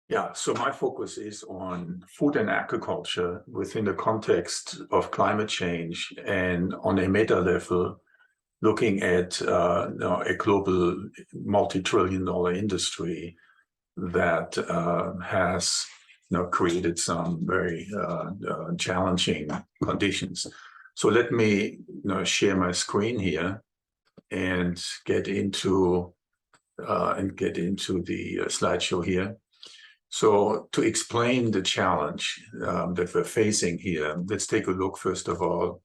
Yeah, so my focus is on food and agriculture within the context of climate change and on a meta level, looking at a global multi-trillion-dollar industry that has created some very challenging conditions. So let me share my screen here and get into the slideshow here. So to explain the challenge that we're facing here, let's take a look, first of all,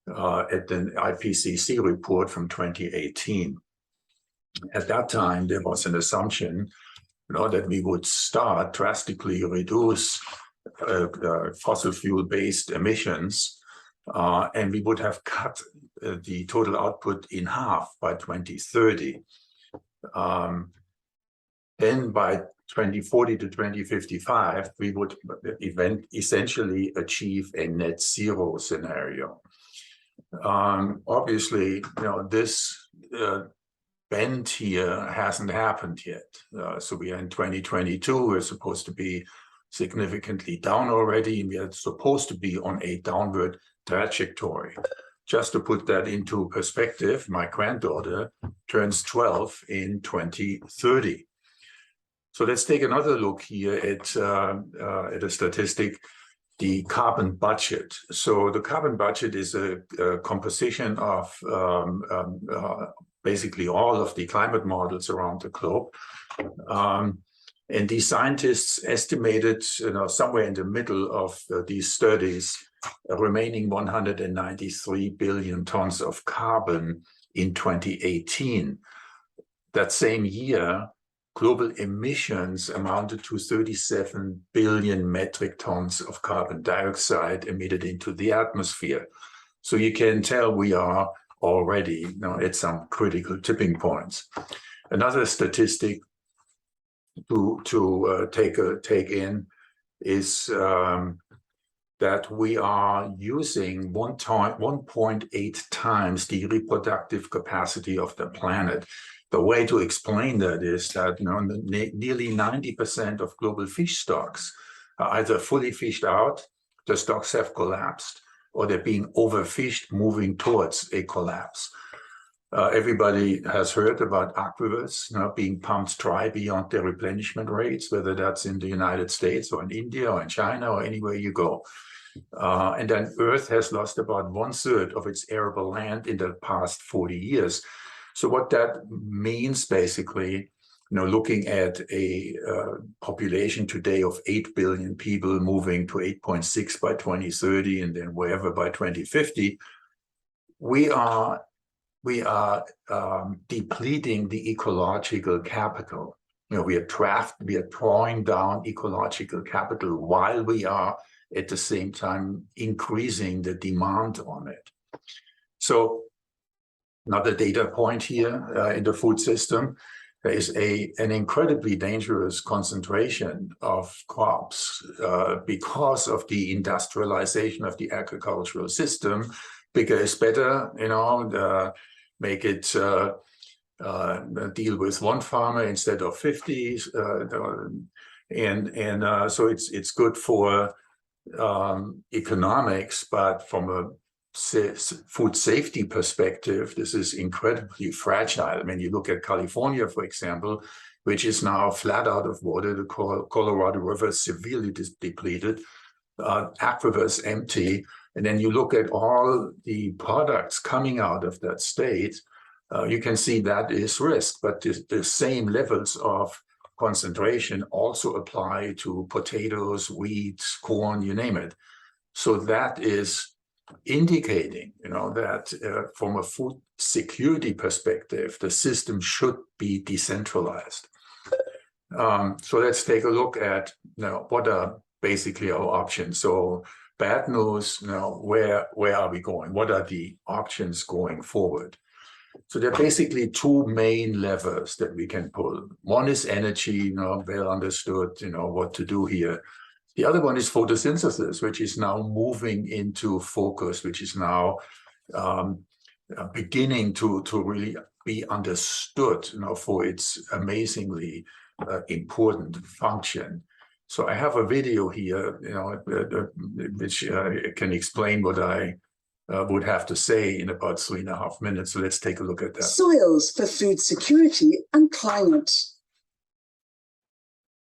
at the IPCC report from 2018. At that time, there was an assumption that we would start drastically reduce fossil fuel-based emissions, and we would have cut the total output in half by 2030. Then by 2040 to 2055, we would essentially achieve a net zero scenario. Obviously, this bend here hasn't happened yet. So we are in 2022, we're supposed to be significantly down already, and we are supposed to be on a downward trajectory. Just to put that into perspective, my granddaughter turns 12 in 2030. So let's take another look here at a statistic, the carbon budget. So the carbon budget is a composition of basically all of the climate models around the globe. And these scientists estimated somewhere in the middle of these studies, remaining 193 billion tons of carbon in 2018. That same year, global emissions amounted to 37 billion metric tons of carbon dioxide emitted into the atmosphere. So you can tell we are already at some critical tipping points. Another statistic to take in is that we are using 1.8 times the reproductive capacity of the planet. The way to explain that is that nearly 90% of global fish stocks are either fully fished out, the stocks have collapsed, or they're being overfished, moving towards a collapse. Everybody has heard about aquifers being pumped dry beyond their replenishment rates, whether that's in the United States or in India or in China or anywhere you go. And then Earth has lost about 1/3 of its arable land in the past 40 years. So what that means, basically, looking at a population today of 8 billion people moving to 8.6 by 2030 and then wherever by 2050, we are depleting the ecological capital. We are drawing down ecological capital while we are at the same time increasing the demand on it. So another data point here in the food system, there is an incredibly dangerous concentration of crops because of the industrialization of the agricultural system. Bigger is better, make it deal with one farmer instead of 50. So it's good for economics, but from a food safety perspective, this is incredibly fragile. When you look at California, for example, which is now flat out of water, the Colorado River is severely depleted, aquifers empty, and then you look at all the products coming out of that state, you can see that is risk, but the same levels of concentration also apply to potatoes, wheat, corn, you name it. So that is indicating, that from a food security perspective, the system should be decentralized. So let's take a look at what are basically our options. So bad news, where are we going? What are the options going forward? So there are basically two main levers that we can pull. One is energy, well understood, what to do here. The other one is photosynthesis, which is now moving into focus, which is now beginning to really be understood, for its amazingly important function. So I have a video here, which can explain what I would have to say in about 3.5 minutes. So let's take a look at that. Soils for food security and climate.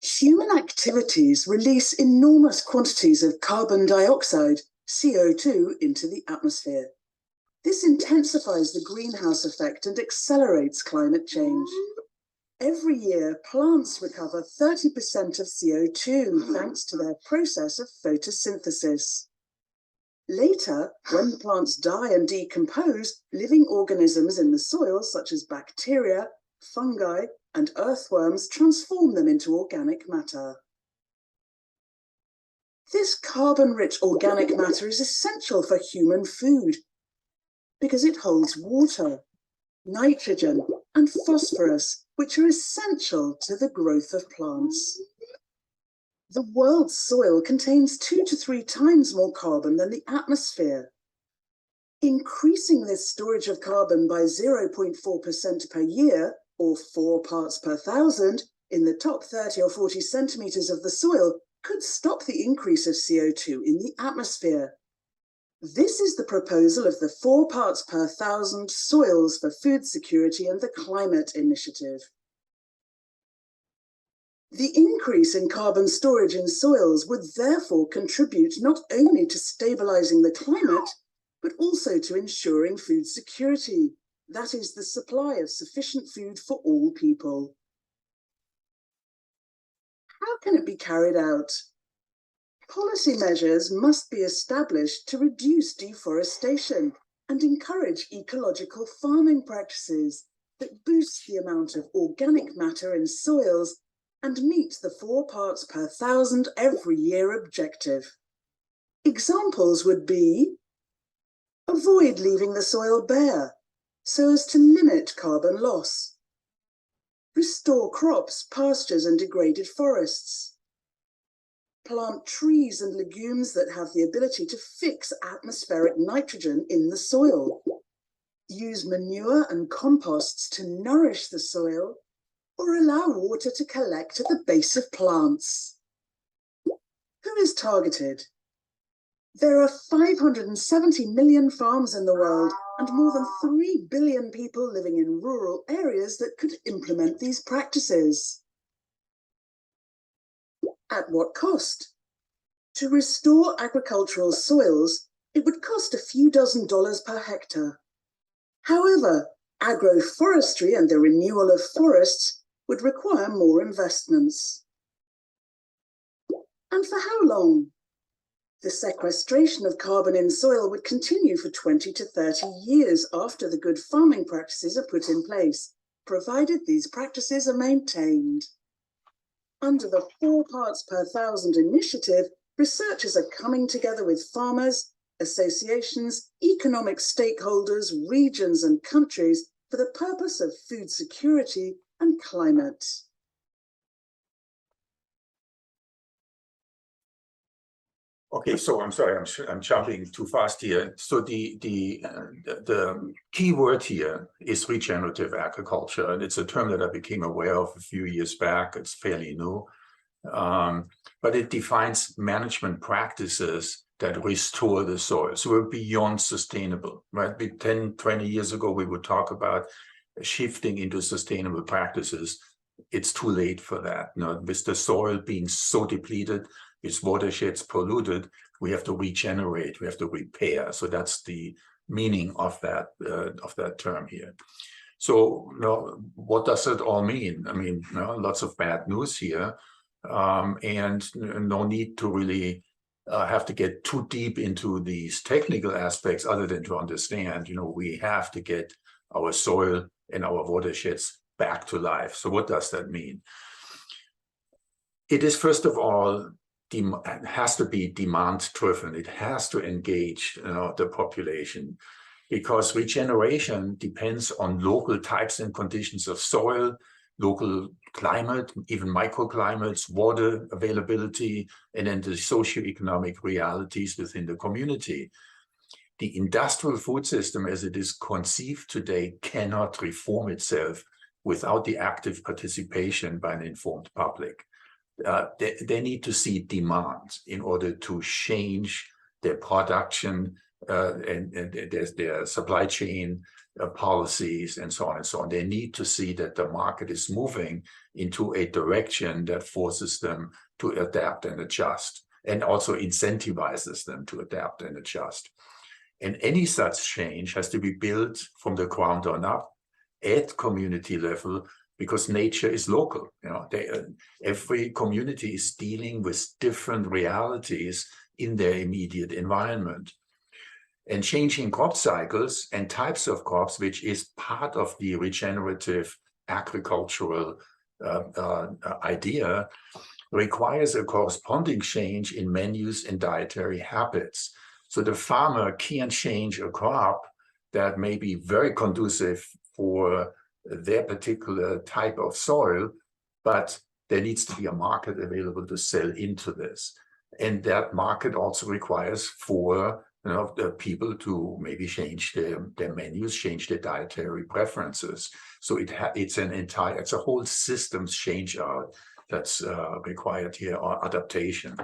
Human activities release enormous quantities of carbon dioxide, CO2, into the atmosphere. This intensifies the greenhouse effect and accelerates climate change. Every year, plants recover 30% of CO2 thanks to their process of photosynthesis. Later, when plants die and decompose, living organisms in the soil, such as bacteria, fungi, and earthworms, transform them into organic matter. This carbon-rich organic matter is essential for human food because it holds water, nitrogen, and phosphorus, which are essential to the growth of plants. The world's soil contains 2 to 3 times more carbon than the atmosphere. Increasing this storage of carbon by 0.4% per year, or 4 parts per thousand, in the top 30 or 40 centimeters of the soil could stop the increase of CO2 in the atmosphere. This is the proposal of the 4 parts per thousand Soils for Food Security and the Climate Initiative. The increase in carbon storage in soils would therefore contribute not only to stabilizing the climate, but also to ensuring food security, that is, the supply of sufficient food for all people. How can it be carried out? Policy measures must be established to reduce deforestation and encourage ecological farming practices that boost the amount of organic matter in soils and meet the 4 parts per thousand every year objective. Examples would be: avoid leaving the soil bare so as to limit carbon loss. Restore crops, pastures, and degraded forests. Plant trees and legumes that have the ability to fix atmospheric nitrogen in the soil. Use manure and composts to nourish the soil, or allow water to collect at the base of plants. Who is targeted? There are 570 million farms in the world and more than 3 billion people living in rural areas that could implement these practices. At what cost? To restore agricultural soils, it would cost a few dozen dollars per hectare. However, agroforestry and the renewal of forests would require more investments. And for how long? The sequestration of carbon in soil would continue for 20 to 30 years after the good farming practices are put in place, provided these practices are maintained. Under the 4 parts per thousand initiative, researchers are coming together with farmers, associations, economic stakeholders, regions, and countries for the purpose of food security and climate. Okay, so I'm sorry, I'm jumping too fast here. So the key word here is regenerative agriculture, and it's a term that I became aware of a few years back. It's fairly new, but it defines management practices that restore the soil. So we're beyond sustainable, right? 10, 20 years ago, we would talk about shifting into sustainable practices. It's too late for that. With the soil being so depleted, its watersheds polluted, we have to regenerate, we have to repair. So that's the meaning of that term here. So what does it all mean? I mean, lots of bad news here, and no need to really have to get too deep into these technical aspects other than to understand, we have to get our soil and our watersheds back to life. So what does that mean? It is, first of all, it has to be demand-driven. It has to engage the population, because regeneration depends on local types and conditions of soil, local climate, even microclimates, water availability, and then the socioeconomic realities within the community. the industrial food system as it is conceived today cannot reform itself without the active participation by an informed public. They need to see demand in order to change their production and their supply chain policies and so on and so on. They need to see that the market is moving into a direction that forces them to adapt and adjust, and also incentivizes them to adapt and adjust. And any such change has to be built from the ground on up at community level, because nature is local. Every community is dealing with different realities in their immediate environment. And changing crop cycles and types of crops, which is part of the regenerative agricultural idea, requires a corresponding change in menus and dietary habits. So the farmer can't change a crop that may be very conducive for their particular type of soil, but there needs to be a market available to sell into this. And that market also requires for the people to maybe change their menus, change their dietary preferences. So it's a whole systems change out that's required here, or adaptation.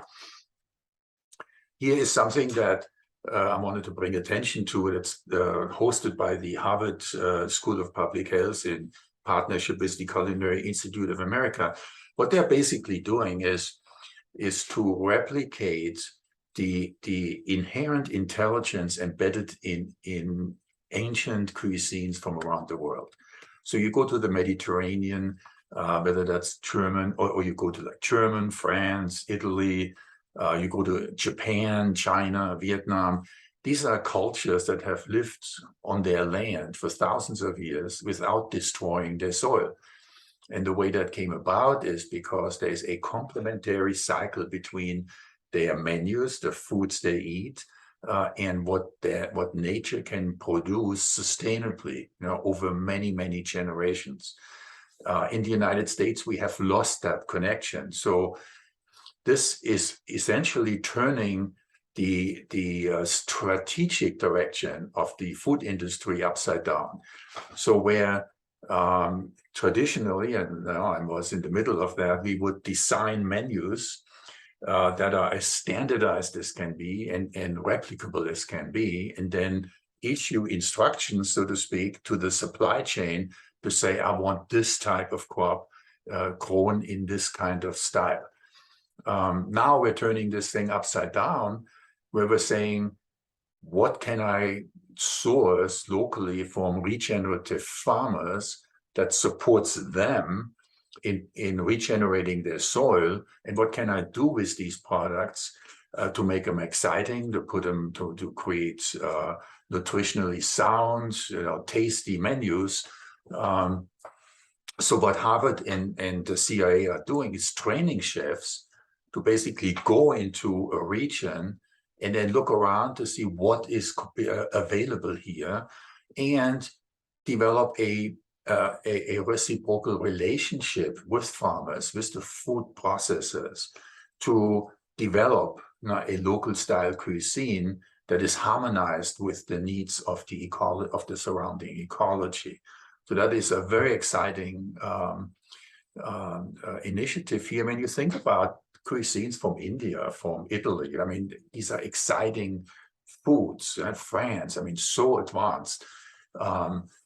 Here is something that I wanted to bring attention to. It's hosted by the Harvard School of Public Health in partnership with the Culinary Institute of America. What they're basically doing is to replicate the inherent intelligence embedded in ancient cuisines from around the world. So you go to the Mediterranean, whether that's German, or you go to like German, France, Italy, you go to Japan, China, Vietnam. These are cultures that have lived on their land for thousands of years without destroying their soil. And the way that came about is because there's a complementary cycle between their menus, the foods they eat, and what nature can produce sustainably, over many, many generations. In the United States, we have lost that connection. So this is essentially turning the strategic direction of the food industry upside down. So where traditionally, and I was in the middle of that, we would design menus that are as standardized as can be and replicable as can be, and then issue instructions, so to speak, to the supply chain to say, I want this type of crop grown in this kind of style. Now we're turning this thing upside down, where we're saying, what can I source locally from regenerative farmers that supports them in regenerating their soil, and what can I do with these products to make them exciting, to put them to create nutritionally sound, tasty menus. So what Harvard and the CIA are doing is training chefs to basically go into a region and then look around to see what is available here, and develop a reciprocal relationship with farmers, with the food processors, to develop a local style cuisine that is harmonized with the needs of the surrounding ecology. So that is a very exciting initiative here. When you think about cuisines from India, from Italy, I mean, these are exciting foods. France, I mean, so advanced.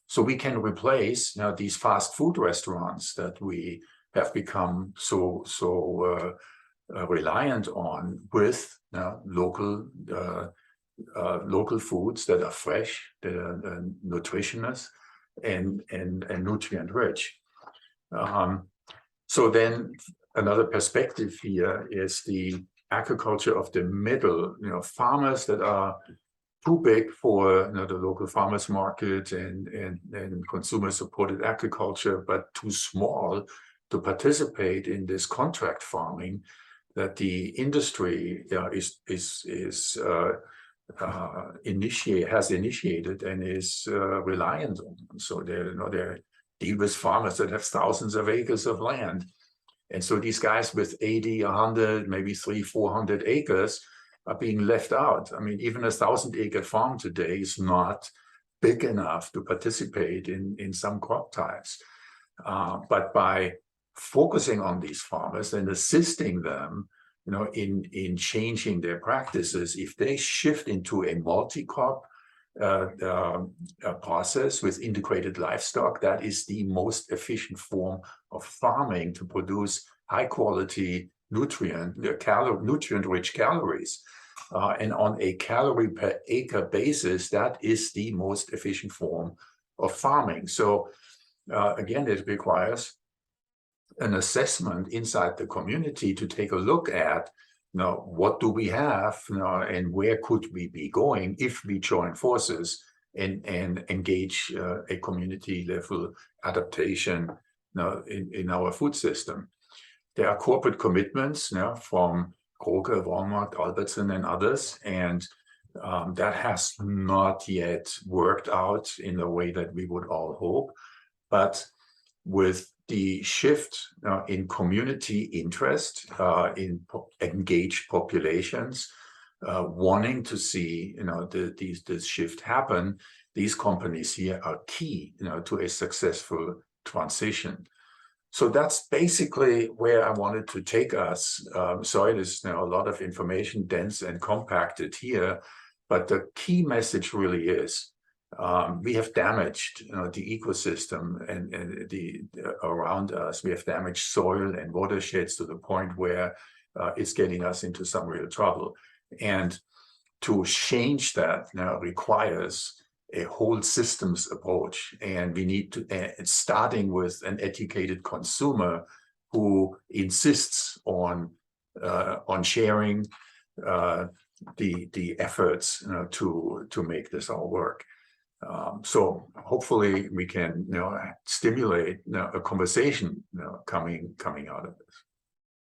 So we can replace these fast food restaurants that we have become so reliant on with local foods that are fresh, that are nutritious, and nutrient rich. So then another perspective here is the agriculture of the middle, farmers that are too big for the local farmers market and consumer supported agriculture, but too small to participate in this contract farming that the industry has initiated and is reliant on. So they deal with farmers that have thousands of acres of land. And so these guys with 80, 100, maybe 300-400 acres are being left out. I mean, even a 1,000-acre farm today is not big enough to participate in some crop types. But by focusing on these farmers and assisting them, in changing their practices, if they shift into a multi-crop process with integrated livestock, that is the most efficient form of farming to produce high-quality nutrient-rich calories. And on a calorie per acre basis, that is the most efficient form of farming. So again, it requires an assessment inside the community to take a look at, what do we have, and where could we be going if we join forces and engage a community level adaptation in our food system. There are corporate commitments from Kroger, Walmart, Albertson, and others, and that has not yet worked out in the way that we would all hope. But with the shift in community interest, in engaged populations, wanting to see this shift happen, these companies here are key to a successful transition. So that's basically where I wanted to take us. Sorry, there's a lot of information, dense and compacted here, but the key message really is we have damaged the ecosystem and the around us. We have damaged soil and watersheds to the point where it's getting us into some real trouble. And to change that requires a whole systems approach, and we need to, starting with an educated consumer who insists on sharing the efforts to make this all work. So hopefully we can stimulate a conversation coming out of this.